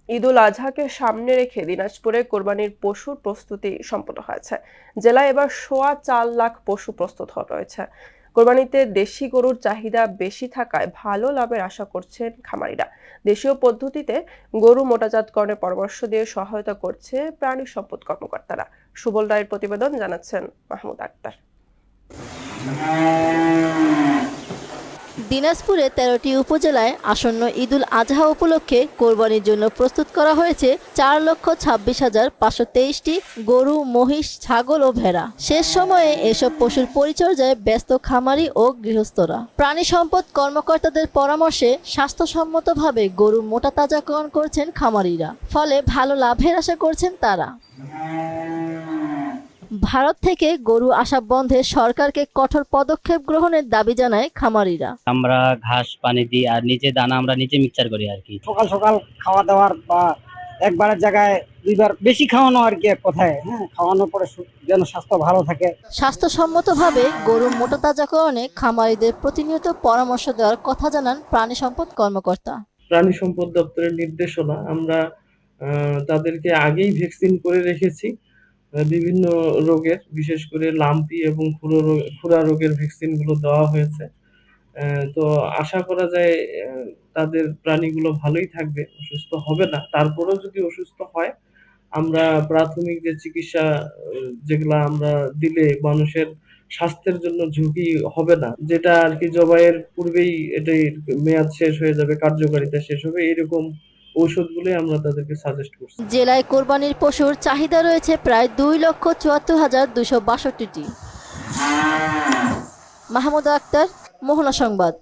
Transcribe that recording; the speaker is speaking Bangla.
ঈদ উল আজহাকে সামনে রেখে দিনাজপুরে কোরবানির পশুর প্রস্তুতি সম্পন্ন হয়েছে। জেলায় এবার 4.25 লাখ পশু প্রস্তুত রয়েছে। কোরবানিতে দেশি গরুর চাহিদা বেশি থাকায় ভালো লাভের আশা করছেন খামারিরা। দেশীয় পদ্ধতিতে গরু মোটাজাতকরণের পরামর্শ দিয়ে সহায়তা করছে প্রাণী সম্পদ কর্মকর্তারা। সুবল রায়ের প্রতিবেদন, জানাচ্ছেন মাহমুদ আক্তার। দিনাজপুরে ১৩টি উপজেলায় আসন্ন ঈদ উল আজহা উপলক্ষে কোরবানির জন্য প্রস্তুত করা হয়েছে 4,26,523টি গরু, মহিষ, ছাগল ও ভেড়া। শেষ সময়ে এসব পশুর পরিচর্যায় ব্যস্ত খামারি ও গৃহস্থরা। প্রাণী সম্পদ কর্মকর্তাদের পরামর্শে স্বাস্থ্যসম্মতভাবে গরু মোটা তাজাকরণ করছেন খামারিরা, ফলে ভালো লাভের আশা করছেন তারা। ভারত থেকে গরু আসা বন্ধে সরকারকে কঠোর পদক্ষেপ গ্রহণের দাবি জানায় খামারিরা। আমরা ঘাস পানি দিই আর নিজে দানা আমরা নিজে মিক্সচার করি আর কি। সকাল সকাল খাওয়া দাওয়ার বা একবারের জায়গায় দুইবার বেশি খাওয়ানো আর কি, এক কথায় খাওয়ানোর পরে যেন স্বাস্থ্য ভালো থাকে। স্বাস্থ্যসম্মতভাবে গরু মোটা তাজাকরণে খামারিদের প্রতিনিয়ত পরামর্শ দেওয়ার কথা জানান প্রাণী সম্পদ কর্মকর্তা। প্রাণী সম্পদ দপ্তরের নির্দেশনা আমরা তাদেরকে আগেই ভ্যাকসিন করে রেখেছি। বিভিন্ন রোগের, বিশেষ করে লাম্পি এবং খুরা রোগের ভ্যাকসিন গুলো দেওয়া হয়েছে। তো আশা করা যায় তাদের প্রাণীগুলো ভালোই থাকবে, অসুস্থ হবে না। তারপরেও যদি অসুস্থ হয়, আমরা প্রাথমিক যে চিকিৎসা যেগুলা আমরা দিলে মানুষের স্বাস্থ্যের জন্য ঝুঁকি হবে না, যেটা আর কি জবাইয়ের পূর্বেই এটাই মেয়াদ শেষ হয়ে যাবে, কার্যকারিতা শেষ হবে, এরকম ঔষধগুলোই আমরা তাদেরকে সাজেস্ট করছি। জেলায় কোরবানির পশুর চাহিদা রয়েছে প্রায় 2,74,262টি। মাহমুদ আক্তার, মোহনা সংবাদ।